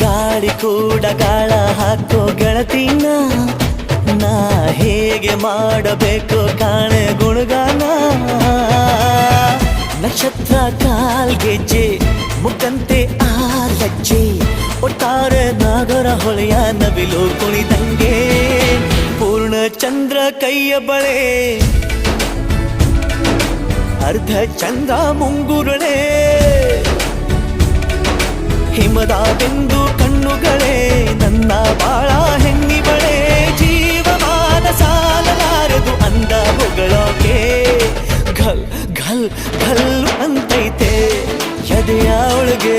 ಗಾಳಿ ಕೂಡ ಗಾಳ ಹಾಕೋ ಗೆಳತಿನ ನಾ ಹೇಗೆ ಮಾಡಬೇಕು ಕಾಣೆ ಗುಣಗಾನ ನಕ್ಷತ್ರ ಕಾಲ್ಗೆಜ್ಜೆ ಮುಖಂತೆ ಆಲಜ್ಜೆ ಒಟ್ಟಾರೆ ನಾಗರ ಹೊಳೆಯ ನವಿಲು ಕುಣಿದಂಗೆ ಪೂರ್ಣ ಚಂದ್ರ ಕೈಯ ಬಳೆ ಅರ್ಧ ಚಂದ್ರ ಮುಂಗುರುಳೆ ಹಿಮದ ಬಿಂದು ಕಣ್ಣುಗಳೇ ನನ್ನ ಬಾಳ ಹೆಣ್ಣಿಬಳೆ ಜೀವಮಾನ ಸಾಲಲಾರದು ಅಂದ ಹೊಗಳೋಕೆ ಘಲ್ ಘಲ್ ಘಲ್ ಅಂತೈತೆ ಎದೆಯ ಒಳಗೆ